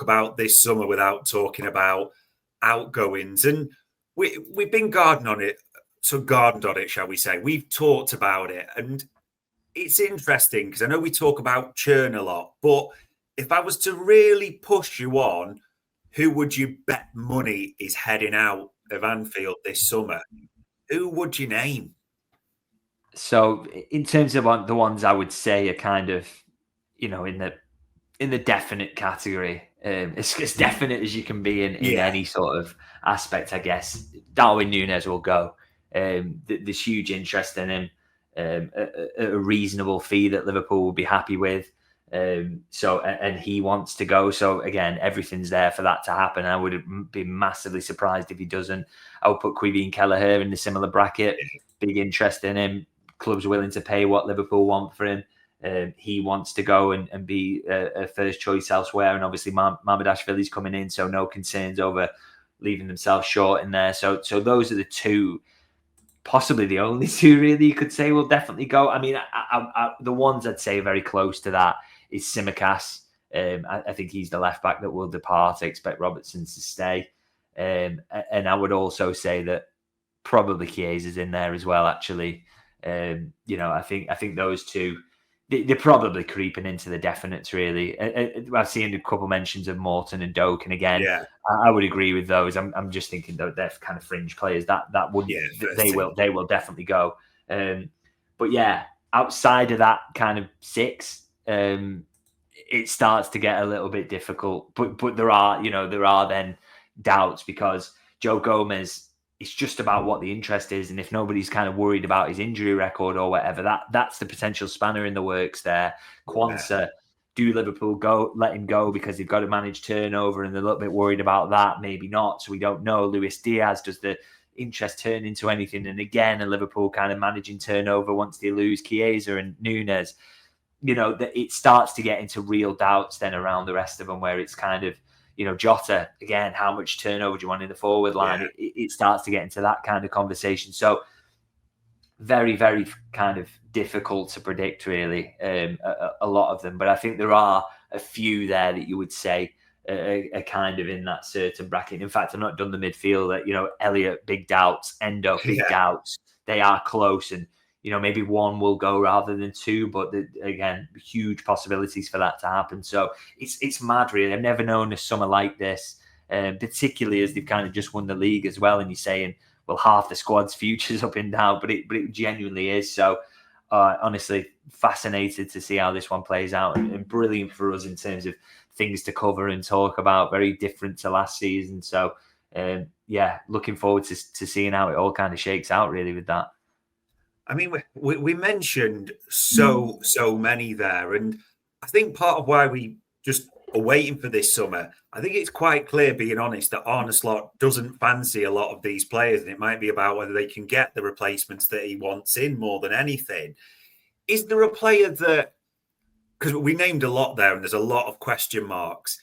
talk about this summer without talking about outgoings. And we've been gardened on it, shall we say. We've talked about it. And it's interesting because I know we talk about churn a lot, but if I was to really push you on, who would you bet money is heading out of Anfield this summer? Who would you name? So in terms of the ones I would say are kind of, in the definite category, it's as definite as you can be in any sort of aspect, I guess. Darwin Núñez will go. There's huge interest in him, a reasonable fee that Liverpool will be happy with. And he wants to go. So again, everything's there for that to happen. I would be massively surprised if he doesn't. I would put Queeveen Kelleher in the similar bracket. Big interest in him. Clubs willing to pay what Liverpool want for him. He wants to go and be a first choice elsewhere. And obviously Mamardashvili's coming in, so no concerns over leaving themselves short in there. So those are the two, possibly the only two really you could say will definitely go. I mean, the ones I'd say very close to that is Tsimikas. I think he's the left back that will depart. I expect Robertson to stay. And I would also say that probably Chiesa's in there as well, actually. I think those two, they're probably creeping into the definites, really. I've seen a couple mentions of Morton and Doak, and again, I would agree with those. I'm just thinking that they're kind of fringe players. That would they will definitely go. But yeah, outside of that kind of six, it starts to get a little bit difficult. But there are then doubts because Joe Gomez. It's just about what the interest is, and if nobody's kind of worried about his injury record or whatever, that's the potential spanner in the works there. Kwanzaa, do Liverpool let him go because they've got to manage turnover and they're a little bit worried about that? Maybe not, so we don't know. Luis Diaz, does the interest turn into anything? And again, a Liverpool kind of managing turnover once they lose Chiesa and Núñez. It starts to get into real doubts then around the rest of them, where it's kind of, Jota, again, how much turnover do you want in the forward line? It starts to get into that kind of conversation. So very, very kind of difficult to predict, really, a lot of them. But I think there are a few there that you would say are kind of in that certain bracket. In fact, I've not done the midfield. Elliott, big doubts. Endo, big doubts. They are close. And, maybe one will go rather than two, but again, huge possibilities for that to happen. So it's mad, really. I've never known a summer like this, particularly as they've kind of just won the league as well. And you're saying, well, half the squad's future's up and down, but it genuinely is. So honestly, fascinated to see how this one plays out, and brilliant for us in terms of things to cover and talk about. Very different to last season. So looking forward to seeing how it all kind of shakes out, really, with that. I mean, we mentioned so many there, and I think part of why we just are waiting for this summer, I think it's quite clear, being honest, that Arne Slot doesn't fancy a lot of these players, and it might be about whether they can get the replacements that he wants in more than anything. Is there a player that, because we named a lot there, and there's a lot of question marks,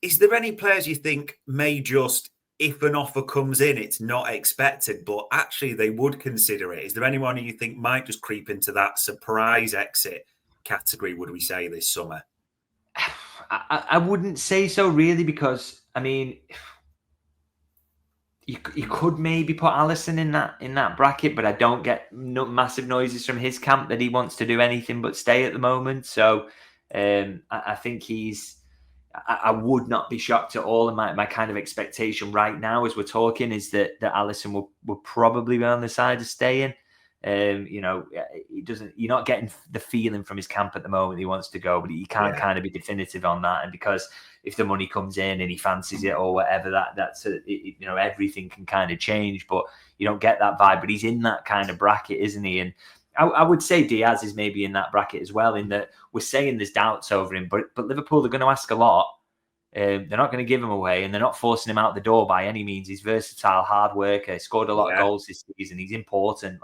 is there any players you think may just, if an offer comes in, it's not expected, but actually they would consider it? Is there anyone you think might just creep into that surprise exit category, would we say, this summer? I wouldn't say so, really, because, I mean, you could maybe put Alisson in that bracket, but I don't get massive noises from his camp that he wants to do anything but stay at the moment. So I think I would not be shocked at all. And my kind of expectation right now, as we're talking, is that Alisson will probably be on the side of staying. You're not getting the feeling from his camp at the moment he wants to go, but he can't kind of be definitive on that. And because if the money comes in and he fancies it or whatever, that's everything can kind of change. But you don't get that vibe. But he's in that kind of bracket, isn't he? And I would say Diaz is maybe in that bracket as well, in that we're saying there's doubts over him, but Liverpool are going to ask a lot. They're not going to give him away, and they're not forcing him out the door by any means. He's versatile, hard worker, scored a lot of goals this season. He's important.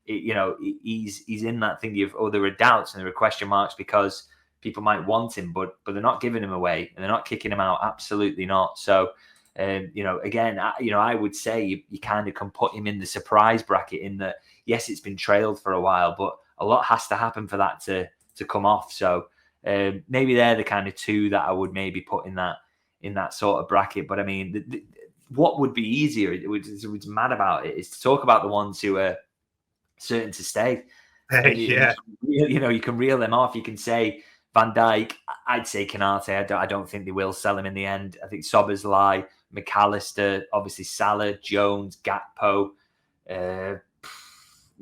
He's in that thing of, there are doubts and there are question marks because people might want him, but they're not giving him away and they're not kicking him out. Absolutely not. So, again, I would say you kind of can put him in the surprise bracket, in that, yes, it's been trailed for a while, but a lot has to happen for that to come off. So maybe they're the kind of two that I would maybe put in that in that sort of bracket. But I mean, what would be easier? What's mad about it is to talk about the ones who are certain to stay. Yeah. You can reel them off. You can say Van Dijk. I'd say Konate. I don't think they will sell him in the end. I think Szoboszlai, McAllister, obviously Salah, Jones, Gakpo,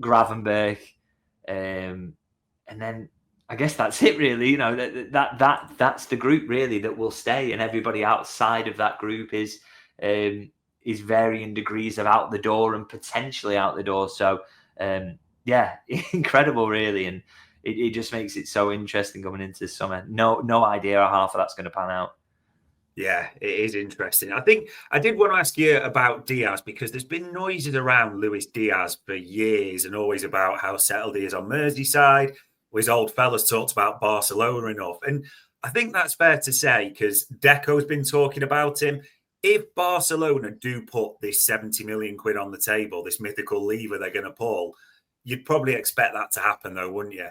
Gravenberch, and then I guess that's it really. That's the group really that will stay, and everybody outside of that group is varying degrees of out the door and potentially out the door. So yeah, incredible really, and it just makes it so interesting coming into the summer. No idea how half of that's going to pan out. Yeah, it is interesting. I think I did want to ask you about Diaz because there's been noises around Luis Diaz for years and always about how settled he is on Merseyside. His old fella's talked about Barcelona enough. And I think that's fair to say because Deco's been talking about him. If Barcelona do put this 70 million quid on the table, this mythical lever they're going to pull, you'd probably expect that to happen though, wouldn't you?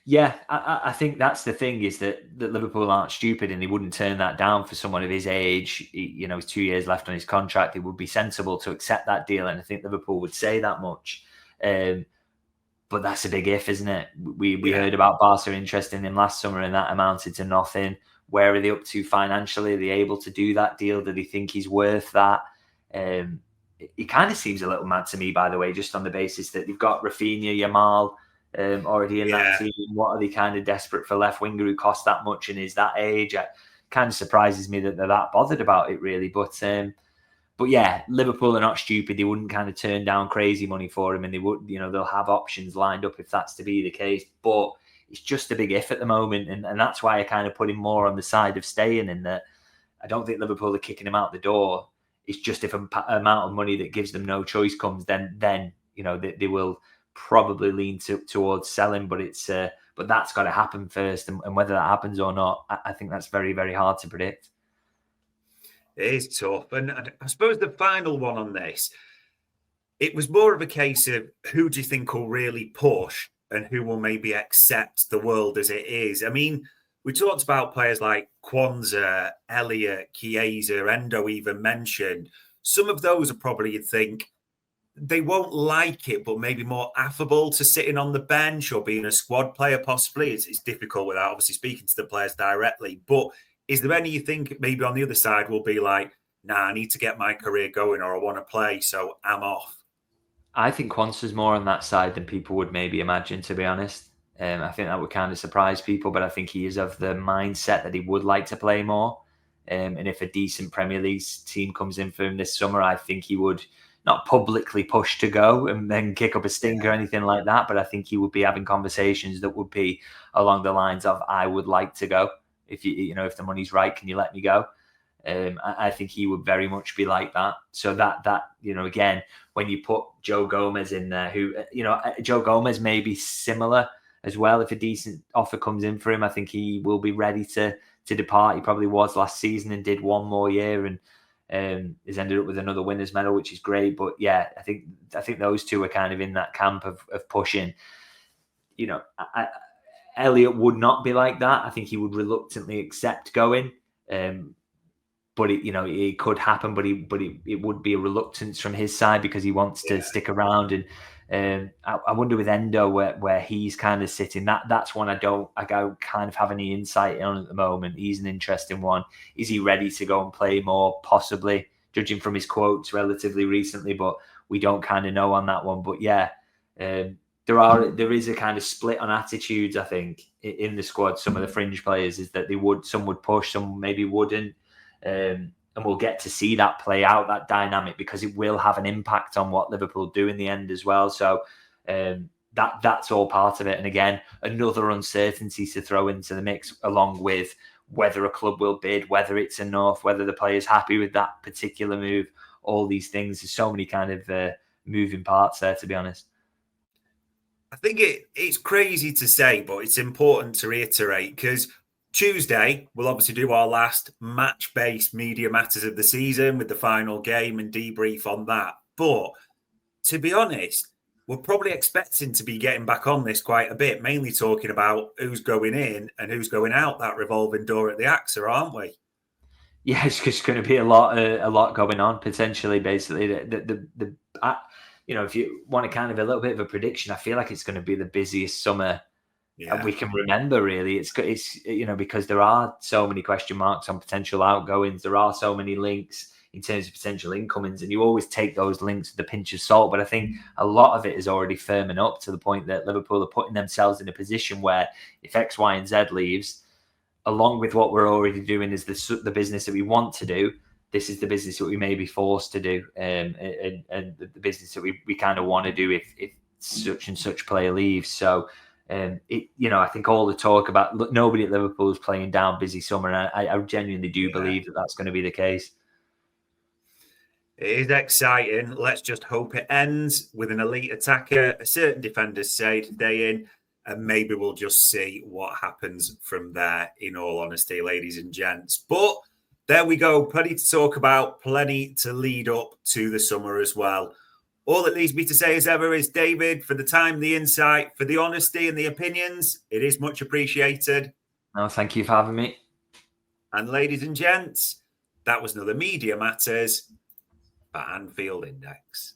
Yeah, I think that's the thing is that Liverpool aren't stupid and they wouldn't turn that down for someone of his age. He's 2 years left on his contract. It would be sensible to accept that deal, and I think Liverpool would say that much. But that's a big if, isn't it? We heard about Barca interest in him last summer, and that amounted to nothing. Where are they up to financially? Are they able to do that deal? Do they think he's worth that? It kind of seems a little mad to me, by the way, just on the basis that they've got Rafinha, Yamal already in that team. What are they kind of desperate for left winger who costs that much and is that age? It kind of surprises me that they're that bothered about it, really. But yeah, Liverpool are not stupid. They wouldn't kind of turn down crazy money for him, and they would, they'll have options lined up if that's to be the case. But it's just a big if at the moment, and that's why I kind of put him more on the side of staying. In that, I don't think Liverpool are kicking him out the door. It's just if an amount of money that gives them no choice comes, then they will probably lean towards selling. But but that's got to happen first, and whether that happens or not, I think that's very, very hard to predict. It is tough. And I suppose the final one on this, it was more of a case of who do you think will really push and who will maybe accept the world as it is. I mean, we talked about players like Kwanzaa, Elliott, Chiesa, Endo even mentioned. Some of those are probably, you'd think, they won't like it, but maybe more affable to sitting on the bench or being a squad player, possibly. It's difficult without obviously speaking to the players directly. But is there any you think maybe on the other side will be like, nah, I need to get my career going or I want to play, so I'm off? I think Kwanzaa's more on that side than people would maybe imagine, to be honest. I think that would kind of surprise people, but I think he is of the mindset that he would like to play more. And if a decent Premier League team comes in for him this summer, I think he would not publicly push to go and then kick up a stink or anything like that, but I think he would be having conversations that would be along the lines of, I would like to go. If if the money's right, can you let me go? I think he would very much be like that. So that again, when you put Joe Gomez in there, who Joe Gomez may be similar as well. If a decent offer comes in for him, I think he will be ready to depart. He probably was last season and did one more year and has ended up with another winners medal, which is great. But yeah, I think those two are kind of in that camp of pushing. Elliott would not be like that. I think he would reluctantly accept going. But it could happen. But it would be a reluctance from his side because he wants to stick around. And I wonder with Endo where he's kind of sitting. That's one I don't kind of have any insight on at the moment. He's an interesting one. Is he ready to go and play more? Possibly, judging from his quotes relatively recently. But we don't kind of know on that one. But yeah. There is a kind of split on attitudes, I think, in the squad. Some of the fringe players is that some would push, some maybe wouldn't. And we'll get to see that play out, that dynamic, because it will have an impact on what Liverpool do in the end as well. So that's all part of it. And again, another uncertainty to throw into the mix, along with whether a club will bid, whether it's enough, whether the player's happy with that particular move, all these things. There's so many kind of moving parts there, to be honest. I think it's crazy to say, but it's important to reiterate because Tuesday, we'll obviously do our last match-based media matters of the season with the final game and debrief on that. But to be honest, we're probably expecting to be getting back on this quite a bit, mainly talking about who's going in and who's going out that revolving door at the AXA, aren't we? Yeah, it's just going to be a lot going on potentially. Basically, if you want to kind of a little bit of a prediction, I feel like it's going to be the busiest summer we can remember. Really, it's because there are so many question marks on potential outgoings. There are so many links in terms of potential incomings, and you always take those links with a pinch of salt. But I think a lot of it is already firming up to the point that Liverpool are putting themselves in a position where if X, Y, and Z leaves, along with what we're already doing is the business that we want to do, this is the business that we may be forced to do, and the business that we kind of want to do if such and such player leaves. So, I think all the talk about nobody at Liverpool is playing down busy summer, and I genuinely do believe that that's going to be the case. It is exciting. Let's just hope it ends with an elite attacker, a certain defender's say today in, and maybe we'll just see what happens from there, in all honesty, ladies and gents. But there we go. Plenty to talk about, plenty to lead up to the summer as well. All that leaves me to say as ever is, David, for the time, the insight, for the honesty and the opinions, it is much appreciated. No, thank you for having me. And ladies and gents, that was another Media Matters by Anfield Index.